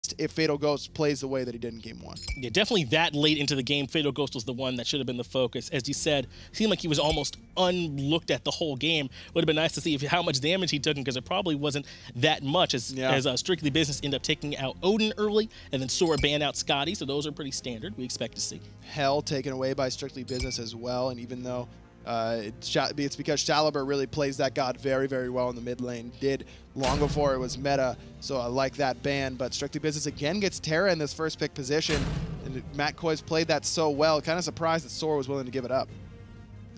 surprised if Fatal Ghost plays the way that he did in Game 1. Yeah, definitely that late into the game, Fatal Ghost was the one that should have been the focus. As you said, seemed like he was almost unlooked at the whole game. Would have been nice to see how much damage he took, because it probably wasn't that much, as Strictly Business ended up taking out Odin early, and then SOAR banned out Scotty, so those are pretty standard. We expect to see. Hell taken away by Strictly Business as well, and even though it's because Shaliber really plays that god very, very well in the mid lane. Did long before it was meta, so I like that ban. But Strictly Business again gets Terra in this first pick position, and Matt Koi's played that so well. Kind of surprised that SOAR was willing to give it up.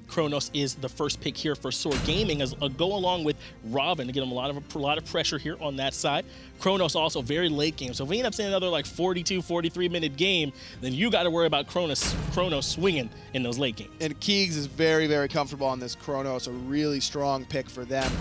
Kronos is the first pick here for SOAR Gaming, as a go along with Robin to get him a lot of pressure here on that side. Kronos also very late game, so if we end up seeing another like 42, 43-minute game, then you got to worry about Kronos swinging in those late games. And Keegs is very, very comfortable on this Kronos, a really strong pick for them.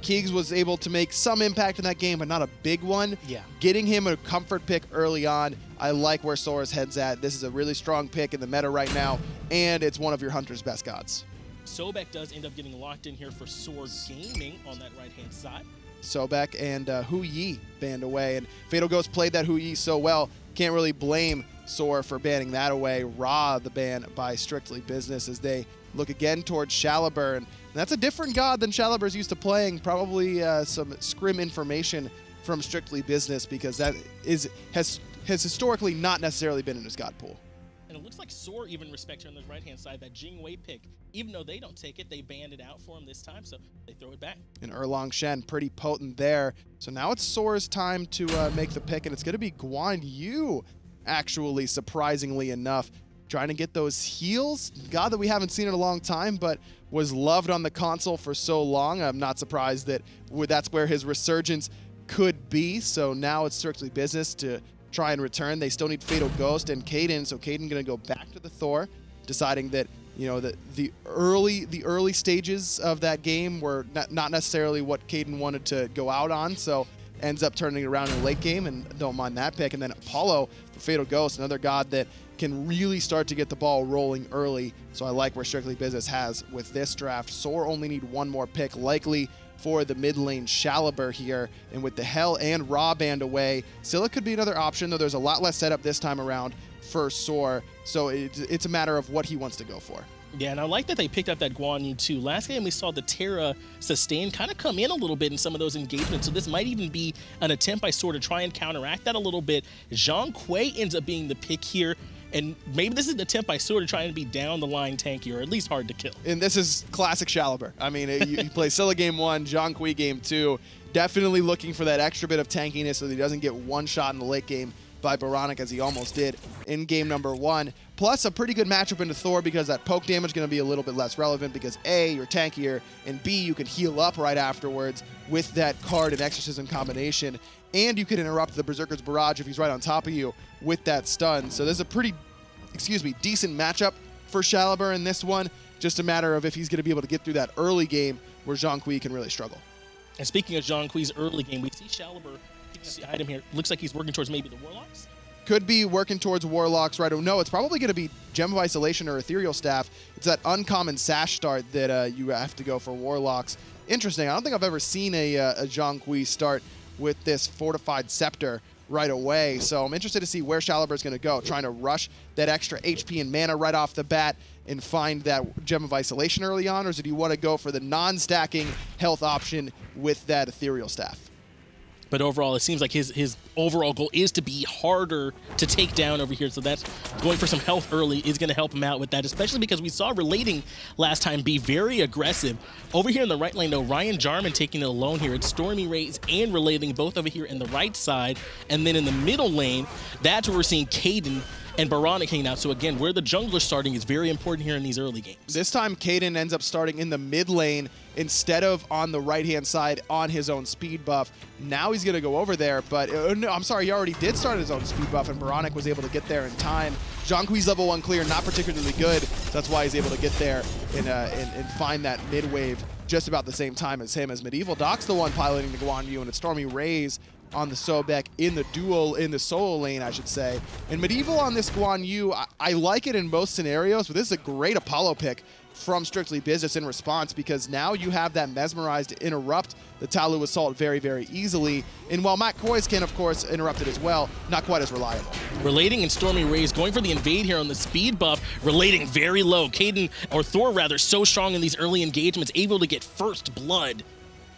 Keegs was able to make some impact in that game, but not a big one. Yeah. Getting him a comfort pick early on, I like where SOAR's head's at. This is a really strong pick in the meta right now, and it's one of your Hunter's best gods. Sobek does end up getting locked in here for SOAR Gaming on that right-hand side. Sobek and Hu Yi banned away, and Fatal Ghost played that Hu Yi so well, can't really blame SOAR for banning that away. Ra the ban by Strictly Business as they look again towards Shaliber, and that's a different god than Shaliber's used to playing. Probably some scrim information from Strictly Business, because that has historically not necessarily been in his god pool. And it looks like SOAR even respects her on the right-hand side, that Jingwei pick. Even though they don't take it, they banned it out for him this time, so they throw it back. And Erlang Shen, pretty potent there. So now it's SOAR's time to make the pick, and it's going to be Guan Yu, actually, surprisingly enough, trying to get those heals. God that we haven't seen in a long time, but was loved on the console for so long. I'm not surprised that that's where his resurgence could be. So now it's Strictly Business to try and return. They still need Fatal Ghost and Kaden, so Kaden going to go back to the Thor, deciding that, you know, the early stages of that game were not necessarily what Kaden wanted to go out on, so ends up turning it around in the late game, and don't mind that pick. And then Apollo for Fatal Ghost, another god that can really start to get the ball rolling early, so I like where Strictly Business has with this draft. SOAR only need one more pick, likely for the mid lane Shaliber here, and with the Hell and Ra band away, Scylla could be another option, though there's a lot less setup this time around for SOAR, so it's a matter of what he wants to go for. Yeah, and I like that they picked up that Guan Yu too. Last game we saw the Terra sustain kind of come in a little bit in some of those engagements, so this might even be an attempt by SOAR to try and counteract that a little bit. Zhang Kui ends up being the pick here, and maybe this is an attempt by SOAR to try and be down the line tanky, or at least hard to kill. And this is classic Shaliber. I mean, you play Scylla game 1, Zhang Kui game 2, definitely looking for that extra bit of tankiness so that he doesn't get one shot in the late game by Baronic, as he almost did in game number 1. Plus a pretty good matchup into Thor, because that poke damage is going to be a little bit less relevant, because A, you're tankier, and B, you can heal up right afterwards with that card and exorcism combination, and you can interrupt the Berserker's Barrage if he's right on top of you with that stun. So there's a pretty, decent matchup for Shaliber in this one. Just a matter of if he's going to be able to get through that early game where Zhang Kui can really struggle. And speaking of Zhang Kui's early game, we see Shaliber picking up the item here. Looks like he's working towards maybe the Warlocks. Could be working towards Warlocks, right? No, it's probably going to be Gem of Isolation or Ethereal Staff. It's that uncommon Sash start that you have to go for Warlocks. Interesting. I don't think I've ever seen a Zhang Kui start with this Fortified Scepter right away, so I'm interested to see where Shaliber's going to go, trying to rush that extra HP and mana right off the bat and find that Gem of Isolation early on, or do you want to go for the non-stacking health option with that Ethereal Staff? But overall, it seems like his overall goal is to be harder to take down over here. So that's going for some health early is going to help him out with that, especially because we saw Relating last time be very aggressive. Over here in the right lane, though, Ryan Jarman taking it alone here. It's Stormy Rays and Relating both over here in the right side. And then in the middle lane, that's where we're seeing Kaden and Baronic hanging out. So again, where the jungler's starting is very important here in these early games. This time, Kaden ends up starting in the mid lane instead of on the right-hand side on his own speed buff. Now he's going to go over there, but no, I'm sorry, he already did start his own speed buff, and Baronic was able to get there in time. Zhang Kui's level 1 clear, not particularly good, so that's why he's able to get there and find that mid wave just about the same time as him, as Medieval Doc's the one piloting the Guan Yu, and it's Stormy Rays on the Sobek in the solo lane, I should say. And Medieval on this Guan Yu, I like it in most scenarios, but this is a great Apollo pick from Strictly Business in response, because now you have that Mesmerize to interrupt the Talu Assault very, very easily. And while Matt Koiz can, of course, interrupt it as well, not quite as reliable. Relating and Stormy Rays going for the invade here on the speed buff. Relating very low. Caden, or Thor rather, so strong in these early engagements, able to get first blood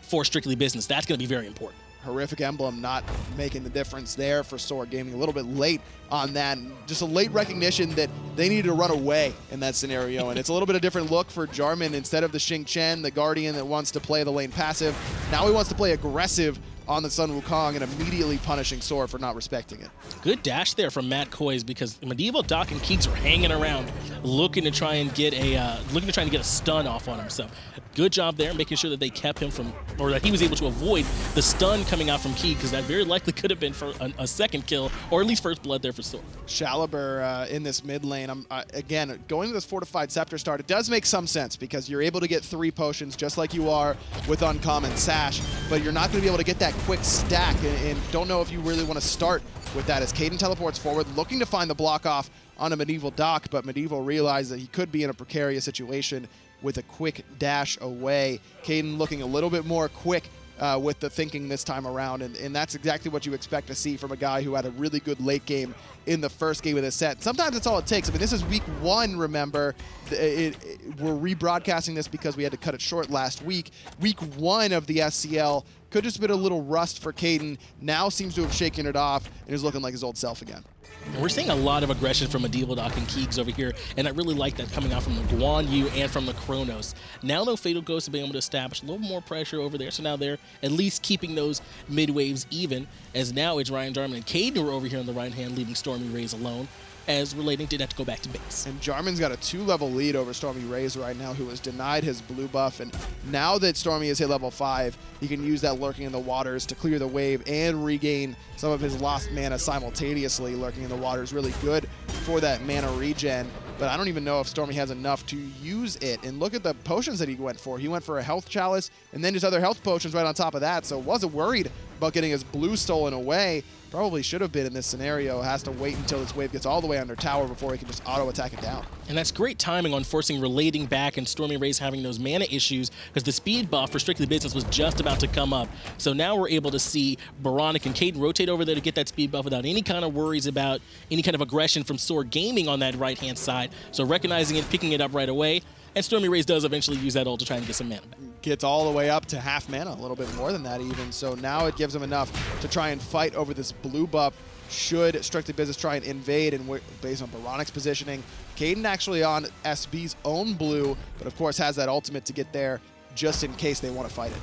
for Strictly Business. That's going to be very important. Horrific Emblem not making the difference there for SOAR Gaming. A little bit late on that. Just a late recognition that they needed to run away in that scenario. And it's a little bit of a different look for Jarman. Instead of the Xing Chen, the Guardian that wants to play the lane passive, now he wants to play aggressive on the Sun Wukong and immediately punishing SOAR for not respecting it. Good dash there from Matt Koiz, because Medieval, Doc, and Keeks are hanging around, looking to try and get a stun off on him. So good job there, making sure that they kept him from, or that he was able to avoid the stun coming out from Keek, because that very likely could have been for a second kill, or at least first blood there for SOAR. Shaliber in this mid lane, again, going to this Fortified Scepter start, it does make some sense, because you're able to get 3 potions just like you are with Uncommon Sash, but you're not going to be able to get that quick stack, and don't know if you really want to start with that, as Caden teleports forward, looking to find the block off on a Medieval Doc, but Medieval realized that he could be in a precarious situation with a quick dash away. Caden looking a little bit more quick with the thinking this time around, and that's exactly what you expect to see from a guy who had a really good late game in the first game of the set. Sometimes that's all it takes. I mean, this is week 1, remember. We're rebroadcasting this because we had to cut it short last week. Week 1 of the SCL could just been a little rust for Caden. Now seems to have shaken it off and is looking like his old self again. And we're seeing a lot of aggression from Medieval Doc and Keeks over here, and I really like that coming out from the Guan Yu and from the Chronos. Now, though, Fatal Ghost have been able to establish a little more pressure over there, so now they're at least keeping those mid waves even, as now it's Ryan Jarman and Caden who are over here on the right hand, leaving Stormy Rays alone, as Relating did have to go back to base. And Jarman's got a 2-level lead over Stormy Rays right now, who was denied his blue buff. And now that Stormy has hit level 5, he can use that Lurking in the Waters to clear the wave and regain some of his lost mana simultaneously. Lurking in the Waters really good for that mana regen, but I don't even know if Stormy has enough to use it. And look at the potions that he went for. He went for a health chalice and then just other health potions right on top of that, so wasn't worried about getting his blue stolen away. Probably should have been in this scenario. Has to wait until this wave gets all the way under tower before he can just auto-attack it down. And that's great timing on forcing Relating back and Stormy Rays having those mana issues, because the speed buff for Strictly Business was just about to come up. So now we're able to see Baronic and Caden rotate over there to get that speed buff without any kind of worries about any kind of aggression from SOAR Gaming on that right-hand side. So recognizing it, picking it up right away, and Stormy Rays does eventually use that ult to try and get some mana back. Gets all the way up to half mana, a little bit more than that even. So now it gives him enough to try and fight over this blue buff should Strictly Business try and invade, and based on Baronic's positioning. Caden actually on SB's own blue, but of course has that ultimate to get there just in case they want to fight it.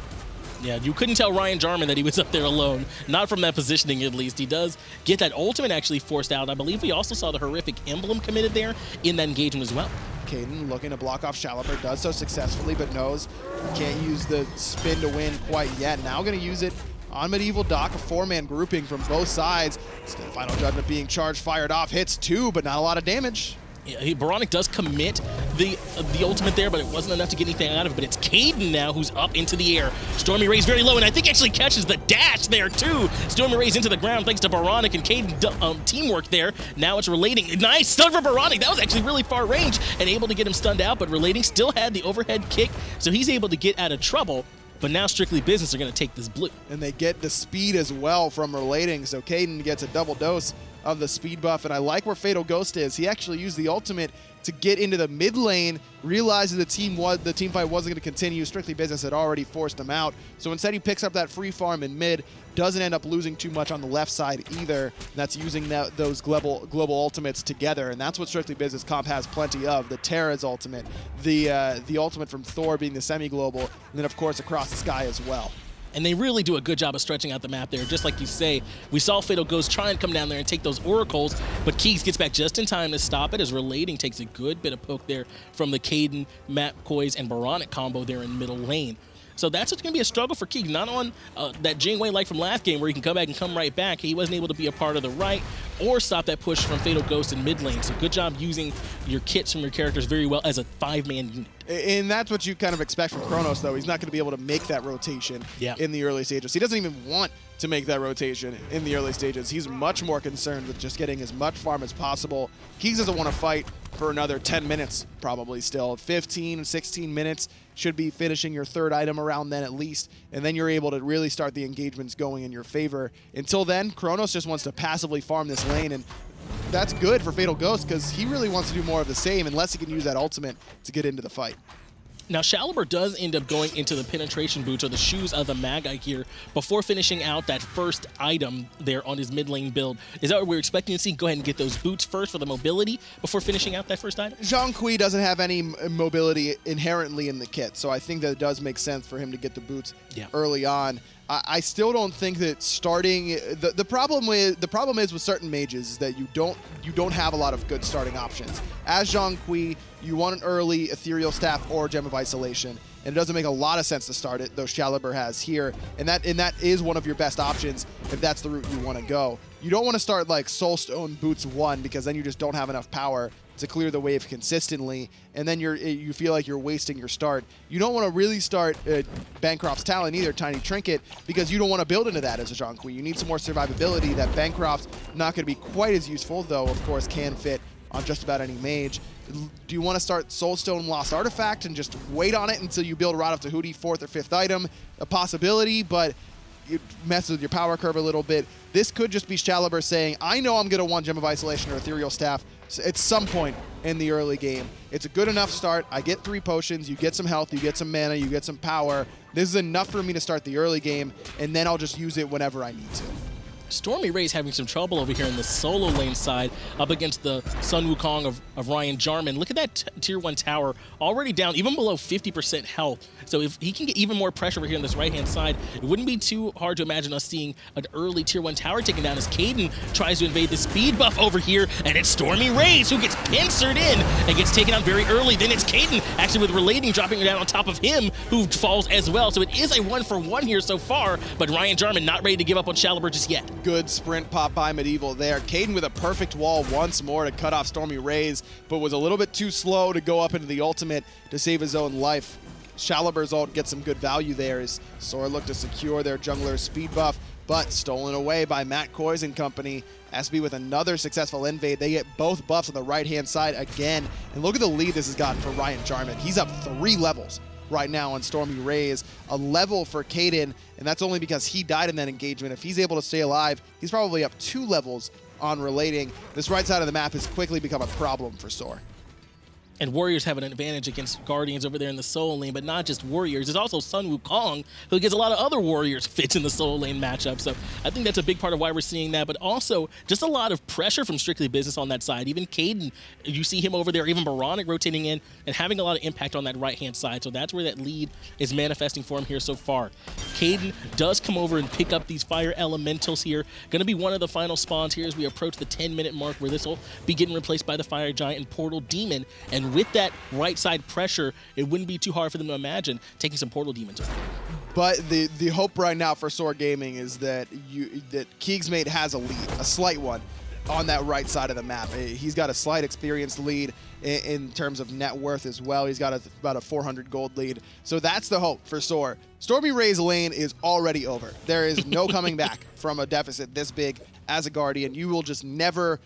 Yeah, you couldn't tell Ryan Jarman that he was up there alone. Not from that positioning, at least. He does get that ultimate actually forced out. I believe we also saw the Horrific Emblem committed there in that engagement as well. Caden looking to block off Shaliber, does so successfully, but knows he can't use the spin to win quite yet. Now going to use it on Medieval Doc, a 4-man grouping from both sides. Still Final Judgment being charged, fired off, hits 2, but not a lot of damage. Yeah, Baronic does commit the ultimate there, but it wasn't enough to get anything out of it. But it's Caden now who's up into the air. Stormy Rays very low, and I think actually catches the dash there too. Stormy Rays into the ground thanks to Baronic and Caden teamwork there. Now it's Relating. Nice stun for Baronic. That was actually really far range and able to get him stunned out, but Relating still had the overhead kick, so he's able to get out of trouble. But now Strictly Business are going to take this blue. And they get the speed as well from Relating, so Caden gets a double dose of the speed buff, and I like where Fatal Ghost is. He actually used the ultimate to get into the mid lane, realizing the team fight wasn't going to continue. Strictly Business had already forced him out, so instead he picks up that free farm in mid, doesn't end up losing too much on the left side either. That's using those global ultimates together, and that's what Strictly Business comp has plenty of. The Terra's ultimate, the ultimate from Thor being the semi-global, and then of course across the sky as well. And they really do a good job of stretching out the map there. Just like you say, we saw Fatal Ghost try and come down there and take those oracles, but Keeks gets back just in time to stop it, as Relating takes a good bit of poke there from the Caden, Matt Koiz, and Baronic combo there in middle lane. So that's going to be a struggle for Keeks, not on that Jingwei like from last game where he can come back and come right back. He wasn't able to be a part of the right or stop that push from Fatal Ghost in mid lane. So good job using your kits from your characters very well as a 5-man unit. And that's what you kind of expect from Kronos, though. He's not going to be able to make that rotation in the early stages. He doesn't even want to make that rotation in the early stages. He's much more concerned with just getting as much farm as possible. Keegs doesn't want to fight for another 10 minutes, probably still. 15, 16 minutes should be finishing your third item around then at least, and then you're able to really start the engagements going in your favor. Until then, Kronos just wants to passively farm this lane, and that's good for Fatal Ghost because he really wants to do more of the same unless he can use that ultimate to get into the fight. Now, Shaliber does end up going into the penetration boots, or the shoes of the Magi here, before finishing out that first item there on his mid lane build. Is that what we're expecting to see? Go ahead and get those boots first for the mobility before finishing out that first item? Zhonghui doesn't have any mobility inherently in the kit, so I think that it does make sense for him to get the boots early on. I still don't think that starting the problem is with certain mages is that you don't have a lot of good starting options. As Zhonghui, you want an early Ethereal Staff or Gem of Isolation, and it doesn't make a lot of sense to start it, though Shaliber has here, and that is one of your best options if that's the route you want to go. You don't want to start like Soulstone Boots 1 because then you just don't have enough power to clear the wave consistently, and then you feel like you're wasting your start. You don't want to really start Bancroft's Talon either, Tiny Trinket, because you don't want to build into that as a Zhonghui. You need some more survivability. That Bancroft's not going to be quite as useful, though of course can fit on just about any mage. Do you want to start Soulstone Lost Artifact and just wait on it until you build Rod of Tahuti 4th or 5th item? A possibility, but it messes with your power curve a little bit. This could just be Shaliber saying, I know I'm going to want Gem of Isolation or Ethereal Staff at some point in the early game. It's a good enough start. I get 3 potions, you get some health, you get some mana, you get some power. This is enough for me to start the early game, and then I'll just use it whenever I need to. Stormy Ray's having some trouble over here in the solo lane side up against the Sun Wukong of Ryan Jarman. Look at that tier 1 tower already down even below 50% health. So if he can get even more pressure over here on this right-hand side, it wouldn't be too hard to imagine us seeing an early tier 1 tower taken down as Caden tries to invade the speed buff over here, and it's Stormy Rays who gets pincered in and gets taken out very early. Then it's Caden actually with Relating dropping down on top of him, who falls as well. So it is a 1-for-1 here so far, but Ryan Jarman not ready to give up on Shaliber just yet. Good sprint pop by Medieval there. Caden with a perfect wall once more to cut off Stormy Rays, but was a little bit too slow to go up into the ultimate to save his own life. Shaliber's ult gets some good value there as SOAR look to secure their jungler's speed buff, but stolen away by Matt Koiz and company. SB with another successful invade. They get both buffs on the right-hand side again, and look at the lead this has gotten for Ryan Jarman. He's up 3 levels right now on Stormy Rays, a level for Caden, and that's only because he died in that engagement. If he's able to stay alive, he's probably up 2 levels on Relating. This right side of the map has quickly become a problem for SOAR. And Warriors have an advantage against Guardians over there in the solo lane, but not just Warriors. There's also Sun Wukong, who gets a lot of other Warriors fits in the solo lane matchup. So I think that's a big part of why we're seeing that, but also just a lot of pressure from Strictly Business on that side. Even Caden, you see him over there, even Baronic rotating in and having a lot of impact on that right-hand side. So that's where that lead is manifesting for him here so far. Caden does come over and pick up these Fire Elementals here. Going to be one of the final spawns here as we approach the 10-minute mark, where this will be getting replaced by the Fire Giant and Portal Demon. And with that right side pressure, it wouldn't be too hard for them to imagine taking some Portal Demons over. But the hope right now for SOAR Gaming is that Keegsmate has a lead, a slight one, on that right side of the map. He's got a slight experience lead in terms of net worth as well. He's got about a 400 gold lead. So that's the hope for SOAR. Stormy Ray's lane is already over. There is no coming back from a deficit this big as a Guardian. You will just never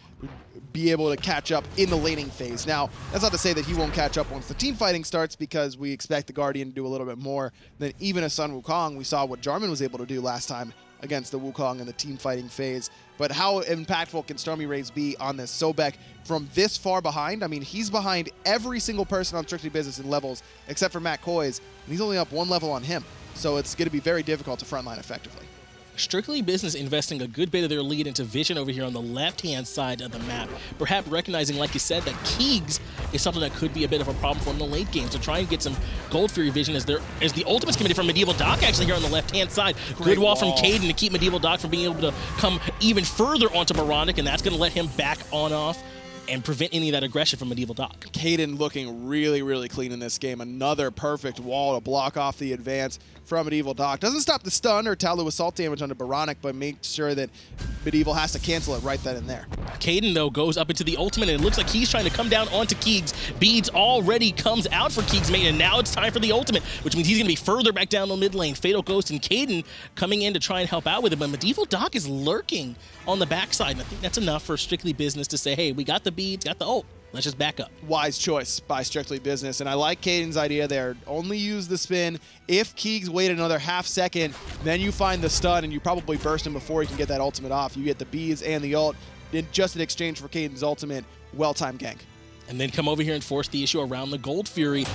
be able to catch up in the laning phase. Now, that's not to say that he won't catch up once the team fighting starts, because we expect the Guardian to do a little bit more than even a Sun Wukong. We saw what Jarman was able to do last time against the Wukong in the team fighting phase. But how impactful can Stormy Rays be on this Sobek from this far behind? I mean, he's behind every single person on Strictly Business in levels except for Matt Koiz, and he's only up 1 level on him. So it's going to be very difficult to frontline effectively. Strictly Business investing a good bit of their lead into Vision over here on the left-hand side of the map. Perhaps recognizing, like you said, that Keegs is something that could be a bit of a problem for them in the late game. So try and get some Gold Fury Vision as the ultimate's committed from Medieval Doc actually here on the left-hand side. Good wall from Caden to keep Medieval Doc from being able to come even further onto Baronic, and that's going to let him back on off and prevent any of that aggression from Medieval Doc. Caden looking really, really clean in this game. Another perfect wall to block off the advance from Medieval Doc. Doesn't stop the stun or Talu assault damage onto Baronic, but makes sure that Medieval has to cancel it right then and there. Caden, though, goes up into the ultimate, and it looks like he's trying to come down onto Keegs. Beads already comes out for Keegs' mate, and now it's time for the ultimate, which means he's going to be further back down the mid lane. Fatal Ghost and Caden coming in to try and help out with it, but Medieval Doc is lurking on the backside, and I think that's enough for Strictly Business to say, hey, we got the beads, got the ult. Let's just back up. Wise choice by Strictly Business, and I like Caden's idea there. Only use the spin. If Keegs wait another half second, then you find the stun, and you probably burst him before he can get that ultimate off. You get the beads and the ult just in exchange for Caden's ultimate. Well-timed gank. And then come over here and force the issue around the Gold Fury.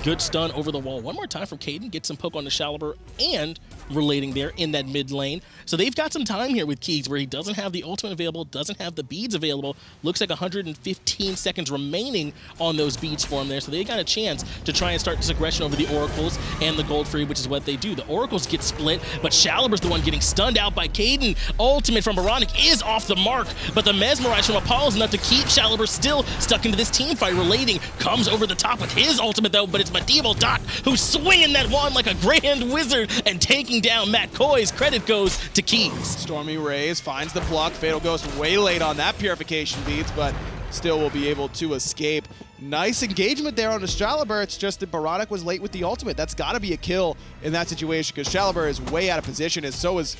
Good stun over the wall. One more time from Caden. Get some poke on the Shaliber and relating there in that mid lane. So they've got some time here with Keegs where he doesn't have the ultimate available, doesn't have the beads available. Looks like 115 seconds remaining on those beads for him there. So they got a chance to try and start this aggression over the Oracles and the Gold Fury, which is what they do. The Oracles get split, but Shaliber's the one getting stunned out by Caden. Ultimate from Baronic is off the mark, but the Mesmerize from Apollo is enough to keep Shaliber still stuck into this team fight. Relating comes over the top with his ultimate though, but it's Medieval Doc who's swinging that wand like a grand wizard and taking down Matt Coy's. Credit goes to Keegs. Stormy Rays finds the pluck. Fatal Ghost way late on that purification beads, but still will be able to escape. Nice engagement there on the Shaliber. It's just that Baronic was late with the ultimate. That's got to be a kill in that situation because Shaliber is way out of position, and so is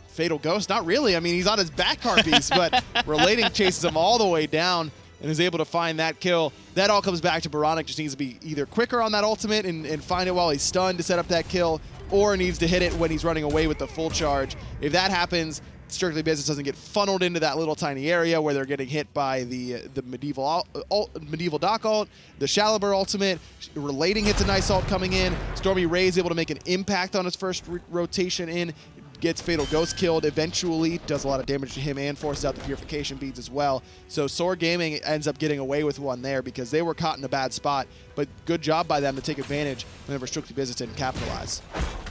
Fatal Ghost. Not really. I mean, he's on his back car piece, but Relating chases him all the way down and is able to find that kill. That all comes back to Baronic. Just needs to be either quicker on that ultimate and find it while he's stunned to set up that kill, or needs to hit it when he's running away with the full charge. If that happens, Strictly Business doesn't get funneled into that little tiny area where they're getting hit by the Medieval Doc ult, the Shaliber ultimate. Relating hits a nice ult coming in. Stormy Ray's able to make an impact on his first rotation in. Gets Fatal Ghost killed eventually, does a lot of damage to him and forces out the purification beads as well. So SOAR Gaming ends up getting away with one there because they were caught in a bad spot, but good job by them to take advantage whenever Strictly Business didn't capitalize.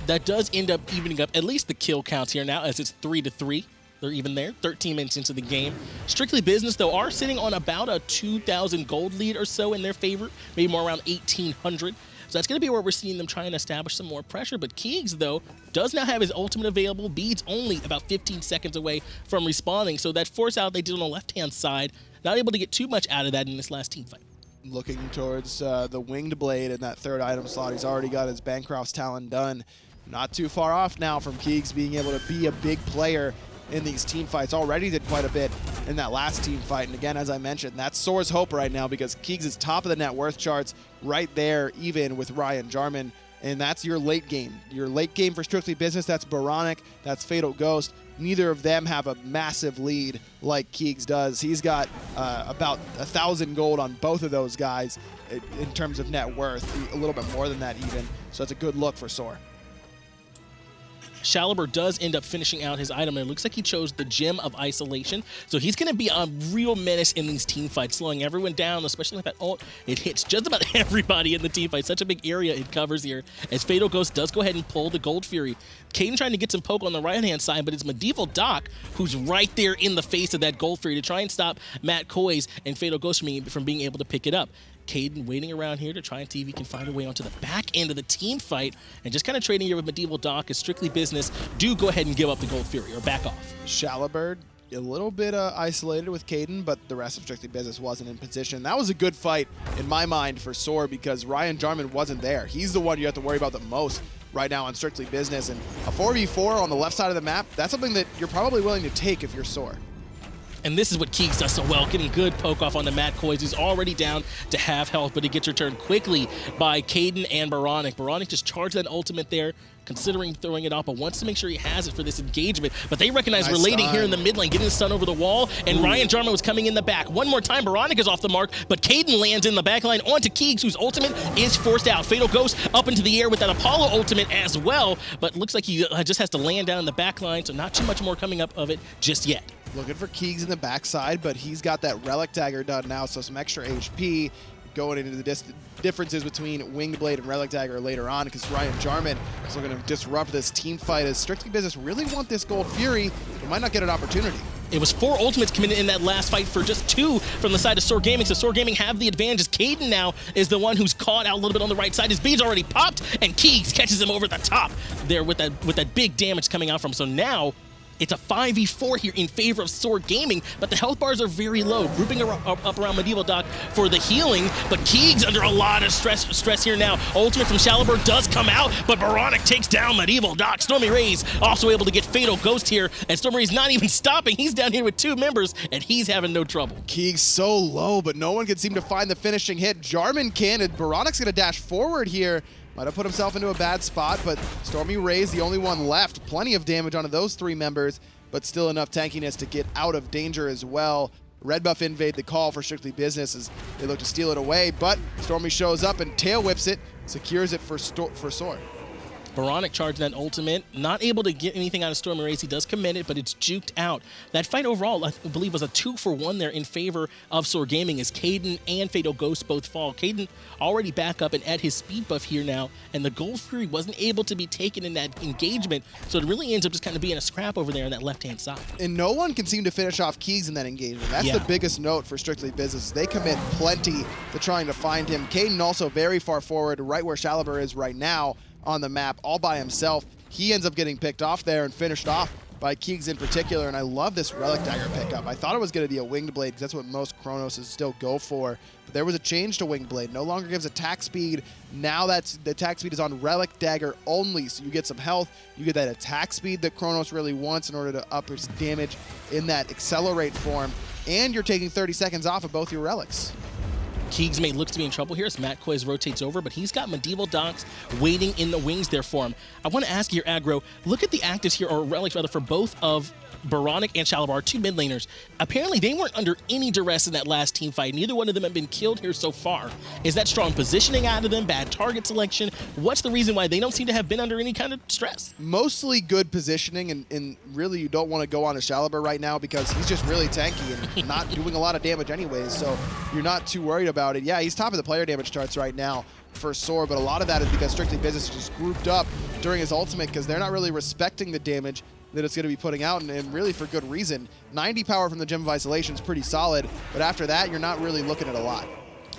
That does end up evening up at least the kill counts here now, as it's 3-3. They're even there, 13 minutes into the game. Strictly Business, though, are sitting on about a 2,000 gold lead or so in their favor, maybe more around 1,800. So that's going to be where we're seeing them trying to establish some more pressure. But Keegs, though, does now have his ultimate available. Beads only about 15 seconds away from respawning. So that force out they did on the left-hand side, not able to get too much out of that in this last team fight. Looking towards the Winged Blade in that third item slot. He's already got his Bancroft's Talon done. Not too far off now from Keegs being able to be a big player in these team fights. Already did quite a bit in that last team fight. And again, as I mentioned, that's SOAR's hope right now because Keegs is top of the net worth charts right there, even with Ryan Jarman. And that's your late game. Your late game for Strictly Business, that's Baronic, that's Fatal Ghost. Neither of them have a massive lead like Keegs does. He's got about 1,000 gold on both of those guys in terms of net worth, a little bit more than that even. So it's a good look for SOAR. Shaliber does end up finishing out his item, and it looks like he chose the Gem of Isolation. So he's going to be a real menace in these team fights, slowing everyone down, especially with that ult. It hits just about everybody in the team fight. Such a big area it covers here, as Fatal Ghost does go ahead and pull the Gold Fury. Caden trying to get some poke on the right-hand side, but it's Medieval Doc who's right there in the face of that Gold Fury to try and stop Matt Coy's and Fatal Ghost from being able to pick it up. Caden waiting around here to try and see if he can find a way onto the back end of the team fight, and just kind of trading here with Medieval Doc as Strictly Business do go ahead and give up the Gold Fury or back off. Shaliber a little bit isolated with Caden, but the rest of Strictly Business wasn't in position. That was a good fight in my mind for SOAR because Ryan Jarman wasn't there. He's the one you have to worry about the most right now on Strictly Business, and a 4v4 on the left side of the map, that's something that you're probably willing to take if you're SOAR. And this is what Keegs does so well, getting good poke off on the Matt Coys, who's already down to half health, but it gets returned quickly by Caden and Baronic. Baronic just charged that ultimate there, considering throwing it off, but wants to make sure he has it for this engagement. But they recognize nice Relating here in the mid lane, getting the stun over the wall, and Ryan Jarman was coming in the back. One more time, Baronic is off the mark, but Caden lands in the back line onto Keegs, whose ultimate is forced out. Fatal Ghost up into the air with that Apollo ultimate as well, but looks like he just has to land down in the back line, so not too much more coming up of it just yet. Looking for Keegs in the backside, but he's got that Relic Dagger done now, so some extra HP going into the differences between Winged Blade and Relic Dagger later on, because Ryan Jarman is looking to disrupt this team fight as Strictly Business really want this Gold Fury, but might not get an opportunity. It was 4 ultimates committed in that last fight for just 2 from the side of SOAR Gaming, so SOAR Gaming have the advantage as Caden now is the one who's caught out a little bit on the right side. His bead's already popped, and Keegs catches him over the top there with that big damage coming out from him. So now It's a 5v4 here in favor of SOAR Gaming, but the health bars are very low, grouping up around Medieval Doc for the healing, but Keegs under a lot of stress here now. Ultimate from Shalibur does come out, but Baronic takes down Medieval Doc. Stormy Rays also able to get Fatal Ghost here, and Stormy Rays not even stopping. He's down here with 2 members, and he's having no trouble. Keegs so low, but no one can seem to find the finishing hit. Jarman can, and Baronic's going to dash forward here. Might have put himself into a bad spot, but Stormy Rays the only one left. Plenty of damage onto those 3 members, but still enough tankiness to get out of danger as well. Red buff invade the call for Strictly Business as they look to steal it away, but Stormy shows up and tail whips it, secures it for SOAR. Baronic charged that ultimate, not able to get anything out of Stormy Rays. He does commit it, but it's juked out. That fight overall, I believe, was a 2-for-1 there in favor of SOAR Gaming as Caden and Fatal Ghost both fall. Caden already back up and at his speed buff here now, and the Gold Fury wasn't able to be taken in that engagement, so it really ends up just kind of being a scrap over there on that left-hand side. And no one can seem to finish off Keegs in that engagement. That's the biggest note for Strictly Business. They commit plenty to trying to find him. Caden also very far forward, right where Shalibur is right now on the map, all by himself. He ends up getting picked off there and finished off by Keegs in particular, and I love this Relic Dagger pickup. I thought it was going to be a Winged Blade because that's what most Chronoses still go for, but there was a change to Winged Blade. No longer gives attack speed. Now the attack speed is on Relic Dagger only, so you get some health, you get that attack speed that Chronos really wants in order to up his damage in that Accelerate form, and you're taking 30 seconds off of both your relics. Keegs may look to be in trouble here as Matt Koiz rotates over, but he's got Medieval Docs waiting in the wings there for him. I want to ask you, Aggro, look at the actives here, or relics rather, for both of Baronic and Shalibur, 2 mid laners. Apparently, they weren't under any duress in that last team fight. Neither one of them have been killed here so far. Is that strong positioning out of them, bad target selection? What's the reason why they don't seem to have been under any kind of stress? Mostly good positioning, and really you don't want to go on a Shalibur right now because he's just really tanky and not doing a lot of damage anyways, so you're not too worried about it. Yeah, he's top of the player damage charts right now for SOAR, but a lot of that is because Strictly Business just grouped up during his ultimate because they're not really respecting the damage that it's going to be putting out, and really for good reason. 90 power from the Gem of Isolation is pretty solid, but after that, you're not really looking at a lot.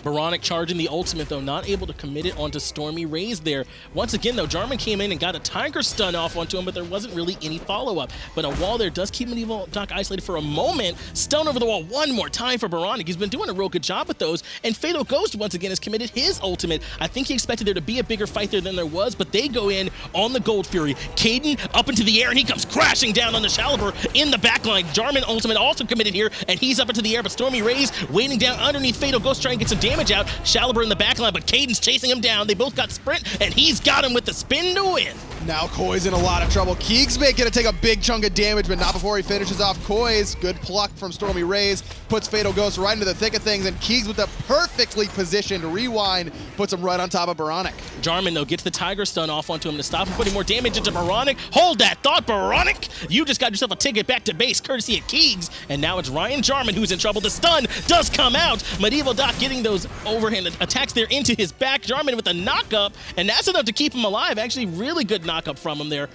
Baronic charging the ultimate, though, not able to commit it onto Stormy Rays there. Once again, though, Jarman came in and got a Tiger Stun off onto him, but there wasn't really any follow-up. But a wall there does keep Medieval Doc isolated for a moment. Stun over the wall one more time for Baronic. He's been doing a real good job with those. And Fatal Ghost, once again, has committed his ultimate. I think he expected there to be a bigger fight there than there was, but they go in on the Gold Fury. Caden up into the air, and he comes crashing down on the Shalibur in the backline. Jarman ultimate also committed here, and he's up into the air, but Stormy Rays waiting down underneath Fatal Ghost, trying to get some damage out. Shalibur in the backline, but Caden's chasing him down. They both got sprint, and he's got him with the spin to win. Now Koi's in a lot of trouble. Keegs may get to take a big chunk of damage, but not before he finishes off Koi's. Good pluck from Stormy Rays, puts Fatal Ghost right into the thick of things, and Keegs with a perfectly positioned rewind puts him right on top of Baronic. Jarman, though, gets the Tiger Stun off onto him to stop him putting more damage into Baronic. Hold that thought, Baronic! You just got yourself a ticket back to base, courtesy of Keegs, and now it's Ryan Jarman who's in trouble. The stun does come out. Medieval Doc getting those overhand attacks there into his back. Jarman with a knock-up, and that's enough to keep him alive. Actually, really good knock-up from him there,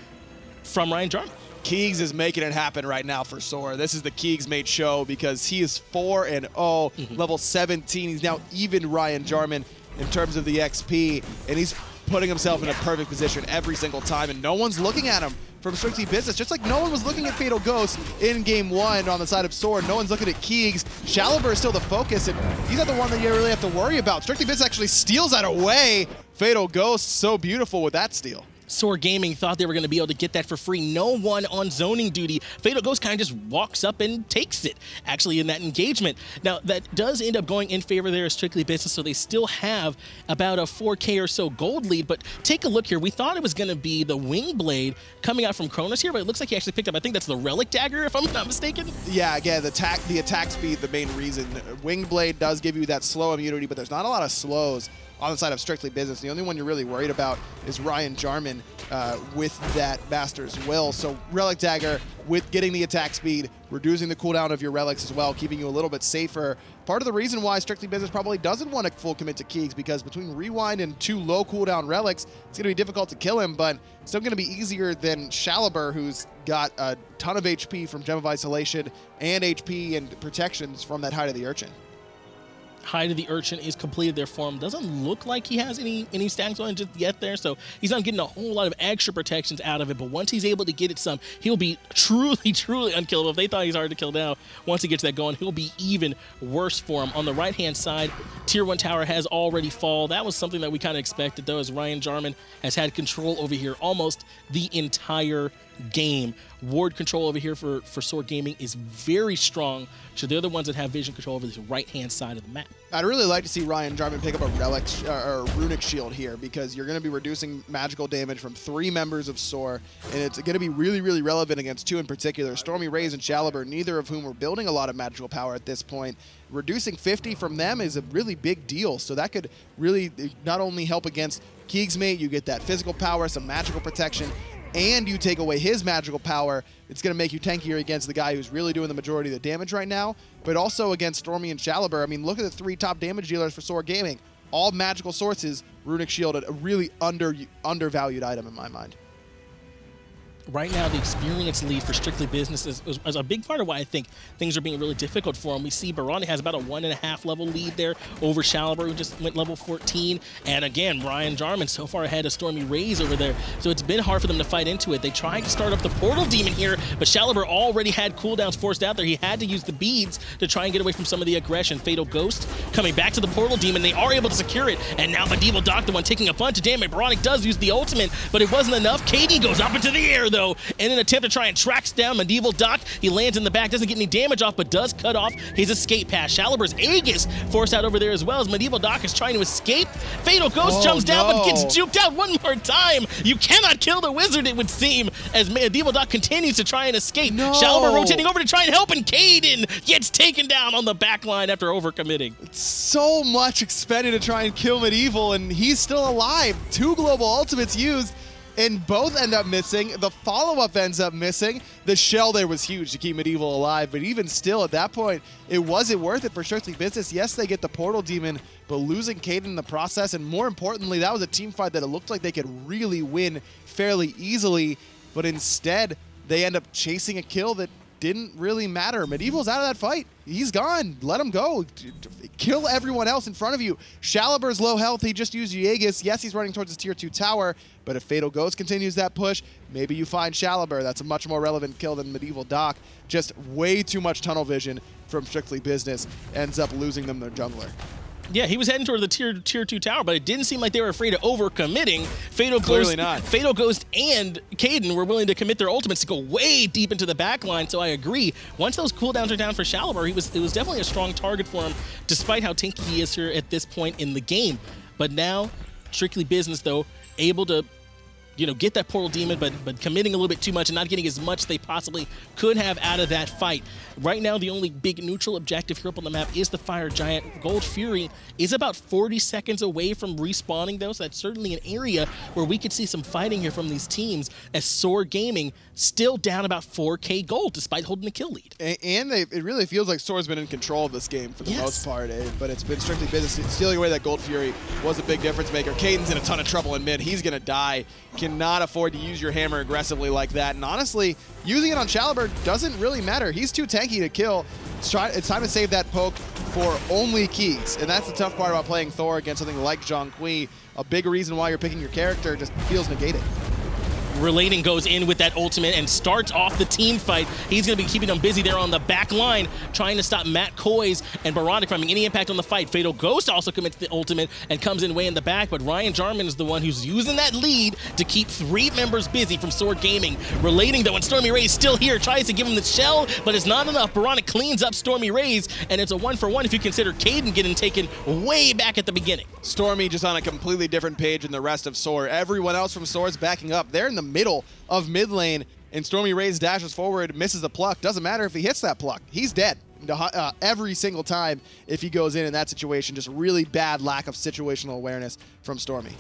from Ryan Jarman. Keegs is making it happen right now for SOAR. This is the Keegs mate show because he is 4-0, level 17. He's now even Ryan Jarman in terms of the XP, and he's putting himself in a perfect position every single time, and no one's looking at him from Strictly Business, just like no one was looking at Fatal Ghost in Game 1 on the side of SOAR. No one's looking at Keegs. Shalibur is still the focus, and he's not the one that you really have to worry about. Strictly Business actually steals that away. Fatal Ghost, so beautiful with that steal. SOAR Gaming thought they were going to be able to get that for free. No one on zoning duty. Fatal Ghost kind of just walks up and takes it, actually, in that engagement. Now, that does end up going in favor there of Strictly Business, so they still have about a 4K or so gold lead, but take a look here. We thought it was going to be the Wing Blade coming out from Cronus here, but it looks like he actually picked up, I think that's the Relic Dagger, if I'm not mistaken. Yeah, again, the attack speed, the main reason. Wing Blade does give you that slow immunity, but there's not a lot of slows on the side of Strictly Business. The only one you're really worried about is Ryan Jarman with that Master's Will. So Relic Dagger with getting the attack speed, reducing the cooldown of your relics as well, keeping you a little bit safer. Part of the reason why Strictly Business probably doesn't want to full commit to Keegs, because between Rewind and 2 low cooldown relics, it's going to be difficult to kill him, but still going to be easier than Shalibur, who's got a ton of HP from Gem of Isolation and HP and protections from that Hide of the Urchin. Hide of the Urchin is completed there for him. Doesn't look like he has any stacks on just yet there, so he's not getting a whole lot of extra protections out of it, but once he's able to get it some, he'll be truly, truly unkillable. If they thought he's hard to kill now, once he gets that going, he'll be even worse for him. On the right-hand side, Tier 1 tower has already fallen. That was something that we kind of expected, though, as Ryan Jarman has had control over here almost the entire game. Ward control over here for SOAR Gaming is very strong, so they're the ones that have vision control over this right-hand side of the map. I'd really like to see Ryan Jarman pick up a relic or runic shield here, because you're going to be reducing magical damage from 3 members of SOAR, and it's going to be really, really relevant against 2 in particular, Stormy Rays and Chalibur, neither of whom are building a lot of magical power at this point. Reducing 50 from them is a really big deal, so that could really not only help against Keegsmate, you get that physical power, some magical protection, and you take away his magical power. It's going to make you tankier against the guy who's really doing the majority of the damage right now, but also against Stormy and Chalibur. I mean, look at the 3 top damage dealers for SOAR Gaming. All magical sources, Runic Shield, a really undervalued item in my mind. Right now, the experience lead for Strictly Business is a big part of why I think things are being really difficult for him. We see Barani has about a 1.5 level lead there over Chalibur, who just went level 14. And again, Ryan Jarman so far ahead of Stormy Rays over there. So it's been hard for them to fight into it. They tried to start up the Portal Demon here, but Chalibur already had cooldowns forced out there. He had to use the beads to try and get away from some of the aggression. Fatal Ghost coming back to the Portal Demon. They are able to secure it. And now Medieval Doc, the one taking a bunch of damage. Baronic does use the ultimate, but it wasn't enough. Katie goes up into the air, though, in an attempt to try and track down Medieval Doc. He lands in the back, doesn't get any damage off, but does cut off his escape path. Chalibur's Aegis forced out over there as well as Medieval Doc is trying to escape. Fatal Ghost jumps down, but gets juked out one more time. You cannot kill the wizard, it would seem, as Medieval Doc continues to try and escape. Chalibur rotating over to try and help, and Caden gets taken down on the back line after overcommitting. So much expended to try and kill Medieval, and he's still alive. 2 global ultimates used, and both end up missing. The follow-up ends up missing. The shell there was huge to keep Medieval alive, but even still, at that point, it wasn't worth it for Strictly Business. Yes, they get the Portal Demon, but losing Caden in the process, and more importantly, that was a team fight that it looked like they could really win fairly easily, but instead, they end up chasing a kill that didn't really matter. Medieval's out of that fight. He's gone. Let him go. Kill everyone else in front of you. Chalibur's low health. He just used Aegis. Yes, he's running towards his tier 2 tower, but if Fatal Ghost continues that push, maybe you find Chalibur. That's a much more relevant kill than Medieval Doc. Just way too much tunnel vision from Strictly Business. Ends up losing them their jungler. Yeah, he was heading toward the tier 2 tower, but it didn't seem like they were afraid of overcommitting. Fatal Ghost and Caden were willing to commit their ultimates to go way deep into the back line, so I agree. Once those cooldowns are down for Chalibur, it was definitely a strong target for him, despite how tanky he is here at this point in the game. But now, Strictly Business, though, able to get that Portal Demon, but committing a little bit too much and not getting as much they possibly could have out of that fight. Right now, the only big neutral objective here up on the map is the Fire Giant. Gold Fury is about 40 seconds away from respawning, though, so that's certainly an area where we could see some fighting here from these teams, as SOAR Gaming still down about 4K gold, despite holding a kill lead. And it really feels like SOAR's been in control of this game for the most part, but it's been Strictly Business. Stealing away that Gold Fury was a big difference maker. Caden's in a ton of trouble in mid. He's going to die. Cannot afford to use your hammer aggressively like that. And honestly, using it on Chalibur doesn't really matter. He's too tanky to kill. It's time to save that poke for only Keys. And that's the tough part about playing Thor against something like Zhonghui. A big reason why you're picking your character just feels negated. Relating goes in with that ultimate and starts off the team fight. He's going to be keeping them busy there on the back line, trying to stop Matt Coy's and Baronic from having any impact on the fight. Fatal Ghost also commits the ultimate and comes in way in the back, but Ryan Jarman is the one who's using that lead to keep 3 members busy from SOAR Gaming. Relating, though, and Stormy Rays still here, tries to give him the shell, but it's not enough. Baronic cleans up Stormy Rays, and it's a 1-for-1 if you consider Caden getting taken way back at the beginning. Stormy just on a completely different page than the rest of SOAR. Everyone else from SOAR is backing up. They're in the middle of mid lane, and Stormy Rays dashes forward, misses the pluck. Doesn't matter if he hits that pluck. He's dead every single time if he goes in that situation. Just really bad lack of situational awareness from Stormy.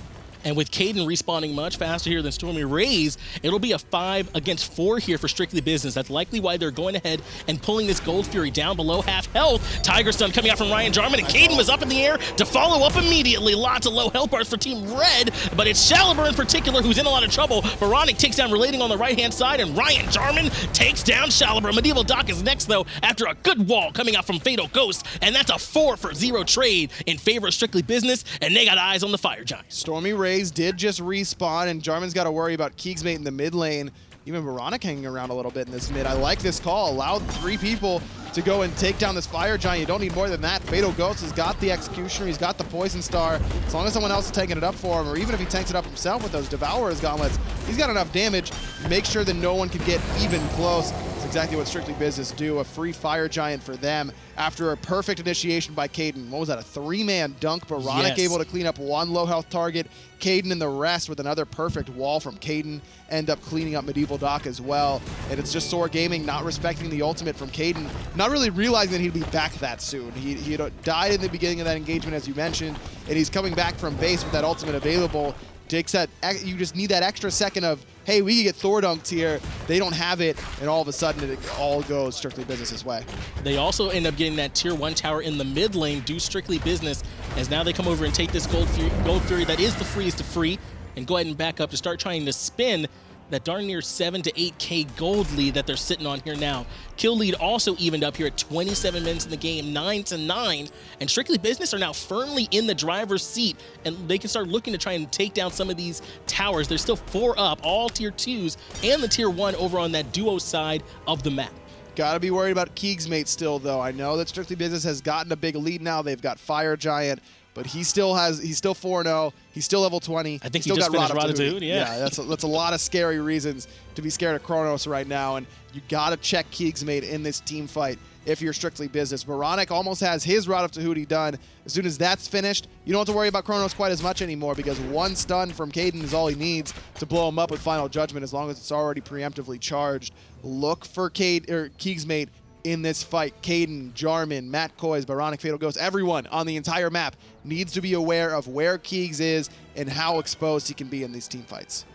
And with Caden respawning much faster here than Stormy Rays, it'll be a 5 against 4 here for Strictly Business. That's likely why they're going ahead and pulling this Gold Fury down below half health. Tiger Stun coming out from Ryan Jarman, and Caden was up in the air to follow up immediately. Lots of low health bars for Team Red, but it's Shaliber in particular who's in a lot of trouble. Veronic takes down Relating on the right-hand side, and Ryan Jarman takes down Shaliber. Medieval Doc is next, though, after a good wall coming out from Fatal Ghost, and that's a 4-for-0 trade in favor of Strictly Business, and they got eyes on the Fire Giant. Stormy Rays did just respawn, and Jarman's got to worry about Keegsmate in the mid lane. Even Veronic hanging around a little bit in this mid. I like this call. Allow 3 people to go and take down this Fire Giant. You don't need more than that. Fatal Ghost has got the Executioner. He's got the Poison Star. As long as someone else is taking it up for him, or even if he tanks it up himself with those Devourer's Gauntlets, he's got enough damage. Make sure that no one can get even close. That's exactly what Strictly Business do. A free Fire Giant for them after a perfect initiation by Caden. What was that, a 3-man dunk? Veronic able to clean up 1 low health target. Caden and the rest with another perfect wall from Caden end up cleaning up Medieval Doc as well. And it's just SOAR Gaming not respecting the ultimate from Caden, not really realizing that he'd be back that soon. He died in the beginning of that engagement, as you mentioned, and he's coming back from base with that ultimate available. Takes that, you just need that extra second of, hey, we can get Thor dunked here. They don't have it, and all of a sudden it all goes Strictly Business's way. They also end up getting that tier 1 tower in the mid lane, do Strictly Business, as now they come over and take this Gold Fury that is the freest to free, and go ahead and back up to start trying to spin that darn near 7 to 8K gold lead that they're sitting on here now. Kill lead also evened up here at 27 minutes in the game, 9 to 9, and Strictly Business are now firmly in the driver's seat, and they can start looking to try and take down some of these towers. There's still 4 up, all tier 2s, and the tier 1 over on that duo side of the map. Gotta be worried about Keegsmate still, though. I know that Strictly Business has gotten a big lead now. They've got Fire Giant, but he's still 4-0. He's still level 20. I think he just finished Ratatouille. Yeah, that's a lot of scary reasons to be scared of Kronos right now, and you gotta check Keegsmate in this team fight if you're Strictly Business. Veronic almost has his Rod of Tahuti done. As soon as that's finished, you don't have to worry about Kronos quite as much anymore, because 1 stun from Caden is all he needs to blow him up with Final Judgment, as long as it's already preemptively charged. Look for Keegsmate in this fight. Caden, Jarman, Matt Koiz, Veronic, Fatal Ghost, everyone on the entire map needs to be aware of where Keegs is and how exposed he can be in these team fights.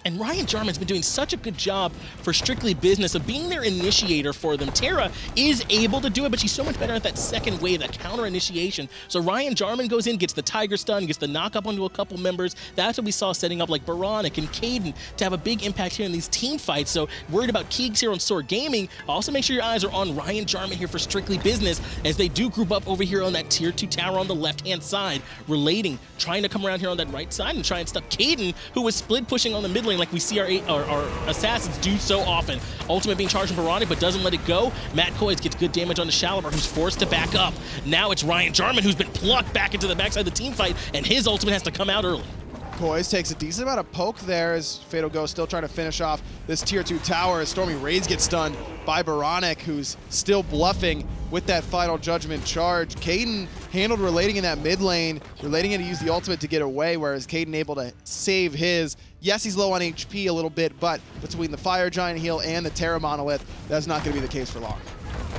And Ryan Jarman's been doing such a good job for Strictly Business of being their initiator for them. Tara is able to do it, but she's so much better at that second wave, that counter initiation. So Ryan Jarman goes in, gets the Tiger Stun, gets the knock up onto a couple members. That's what we saw setting up like Veronic and Caden to have a big impact here in these team fights. So worried about Keegs here on SOAR Gaming. Also make sure your eyes are on Ryan Jarman here for Strictly Business, as they do group up over here on that tier 2 tower on the left-hand side. Relating, trying to come around here on that right side and try and stop Caden, who was split pushing on the mid lane like we see our assassins do so often. Ultimate being charged on Veronic, but doesn't let it go. Matt Koiz gets good damage on the Shaliber, who's forced to back up. Now it's Ryan Jarman who's been plucked back into the backside of the team fight, and his ultimate has to come out early. Koiz takes a decent amount of poke there as Fatal Ghost still trying to finish off this tier 2 tower as Stormy Rays gets stunned by Veronic, who's still bluffing with that Final Judgment charge. Caden handled Relating in that mid lane. Relating had to use the ultimate to get away, whereas Caden able to save his. Yes, he's low on HP a little bit, but between the Fire Giant heal and the Terra Monolith, that's not going to be the case for long.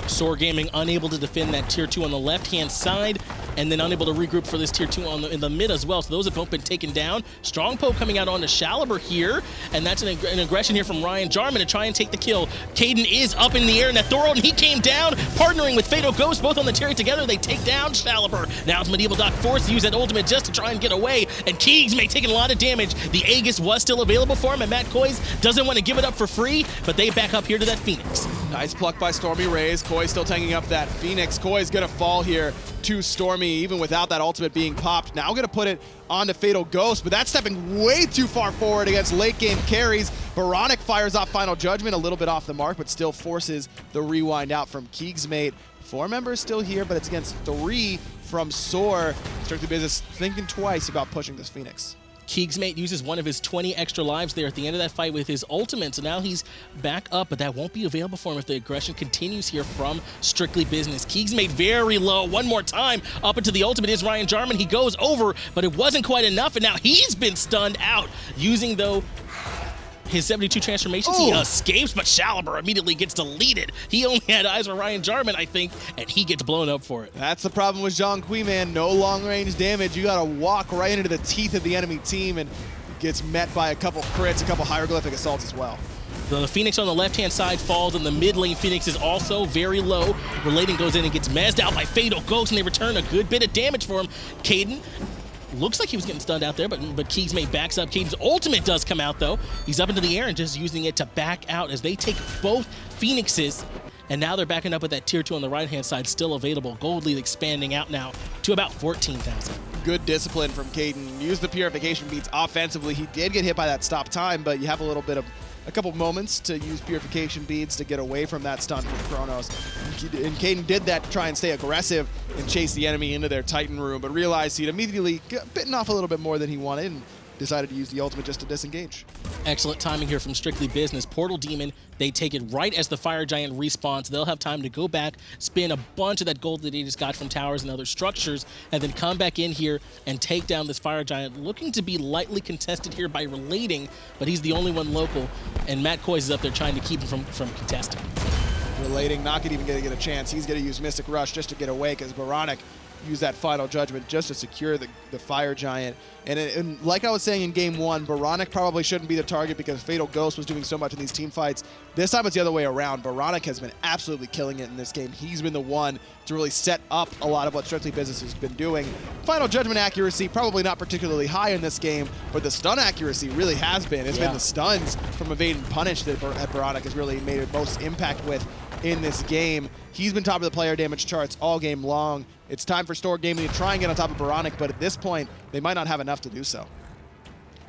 SOAR Gaming unable to defend that tier 2 on the left-hand side, and then unable to regroup for this tier 2 in the mid as well. So those have both been taken down. Strong poke coming out onto Shaliber here, and that's an aggression here from Ryan Jarman to try and take the kill. Caden is up in the air in that Thor, and he came down, partnering with Fatal Ghost, both on the tier together. They take down Shaliber. Now it's Medieval Doc forced to use that ultimate just to try and get away, and Keegsmate taking a lot of damage. The Aegis was still available for him, and Matt Koiz doesn't want to give it up for free, but they back up here to that Phoenix. Nice pluck by Stormy Rays. Koiz still tanking up that Phoenix. Koiz gonna fall here to Stormy, even without that ultimate being popped. Now gonna put it onto Fatal Ghost, but that's stepping way too far forward against late game carries. Veronic fires off Final Judgment, a little bit off the mark, but still forces the rewind out from Keegsmate. 4 members still here, but it's against 3 from SOAR. Strictly Business thinking twice about pushing this Phoenix. Keegsmate uses one of his 20 extra lives there at the end of that fight with his ultimate, so now he's back up, but that won't be available for him if the aggression continues here from Strictly Business. Keegsmate very low, one more time, up into the ultimate is Ryan Jarman. He goes over, but it wasn't quite enough, and now he's been stunned out, using, though, his 72 transformations. He escapes, but Shaliber immediately gets deleted. He only had eyes for Ryan Jarman, I think, and he gets blown up for it. That's the problem with Zhang Kui, man. No long-range damage. You got to walk right into the teeth of the enemy team, and gets met by a couple crits, a couple hieroglyphic assaults as well. The Phoenix on the left-hand side falls, and the mid lane Phoenix is also very low. Relating goes in and gets mezzed out by Fatal Ghost, and they return a good bit of damage for him. Caden looks like he was getting stunned out there, but Keegsmate backs up. Caden's ultimate does come out, though. He's up into the air and just using it to back out as they take both Phoenixes. And now they're backing up with that tier 2 on the right-hand side still available. Gold lead expanding out now to about 14,000. Good discipline from Caden. Use the purification beats offensively. He did get hit by that stop time, but you have a couple moments to use purification beads to get away from that stun from Chronos. And Caden did that to try and stay aggressive and chase the enemy into their Titan room, but realized he'd immediately got bitten off a little bit more than he wanted and decided to use the ultimate just to disengage. Excellent timing here from Strictly Business. Portal Demon, they take it right as the Fire Giant respawns. They'll have time to go back, spin a bunch of that gold that they just got from towers and other structures, and then come back in here and take down this Fire Giant, looking to be lightly contested here by Relating, but he's the only one local, and Matt Koiz is up there trying to keep him from contesting. Relating, not even going to get a chance. He's going to use Mystic Rush just to get away, because Baronic use that final judgment just to secure the Fire Giant. And like I was saying in game 1, Baronic probably shouldn't be the target because Fatal Ghost was doing so much in these team fights. This time it's the other way around. Baronic has been absolutely killing it in this game. He's been the one to really set up a lot of what Strictly Business has been doing. Final judgment accuracy, probably not particularly high in this game, but the stun accuracy really has been. It's been the stuns from Evade and Punish that Baronic has really made the most impact with in this game. He's been top of the player damage charts all game long. It's time for SOAR Gaming to try and get on top of Baronic, but at this point, they might not have enough to do so.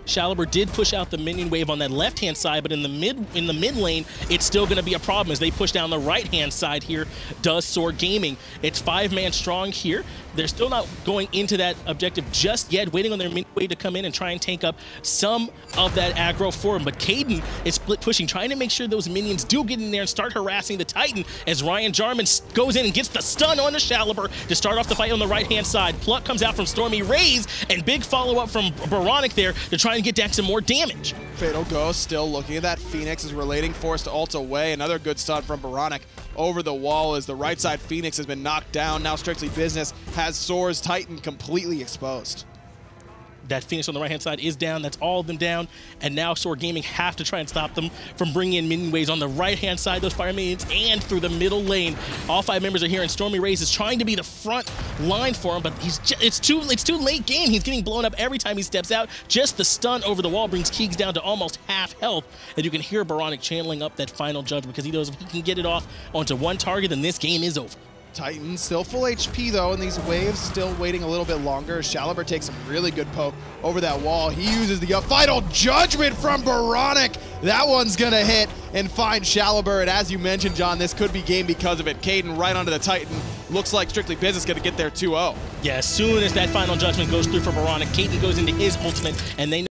Shaliber did push out the minion wave on that left-hand side, but in the mid lane, it's still going to be a problem as they push down the right-hand side here, does SOAR Gaming. It's 5-man strong here. They're still not going into that objective just yet, waiting on their minion wave to come in and try and tank up some of that aggro for him. But Caden is split pushing, trying to make sure those minions do get in there and start harassing the Titan as Ryan Jarman goes in and gets the stun on the Shaliber to start off the fight on the right-hand side. Pluck comes out from Stormy Rays, and big follow-up from Baronic there to try and get back some more damage. Fatal Ghost still looking at that. Phoenix is Relating, forced to ult away. Another good stun from Baronic over the wall as the right side Phoenix has been knocked down. Now Strictly Business has SOAR's Titan completely exposed. That Phoenix on the right-hand side is down. That's all of them down. And now SOAR Gaming have to try and stop them from bringing in minion waves on the right-hand side, those fire minions, and through the middle lane. All 5 members are here, and Stormy Rays is trying to be the front line for him, but it's too late game. He's getting blown up every time he steps out. Just the stun over the wall brings Keegs down to almost half health. And you can hear Baronic channeling up that final judge because he knows if he can get it off onto one target, then this game is over. Titan still full HP though, and these waves still waiting a little bit longer. Shaliber takes some really good poke over that wall. He uses the final judgment from Baronic. That one's gonna hit and find Shaliber, and as you mentioned, John, this could be game because of it. Caden right onto the Titan. Looks like Strictly Business gonna get there 2-0. Yeah, as soon as that final judgment goes through for Baronic, Caden goes into his ultimate, and they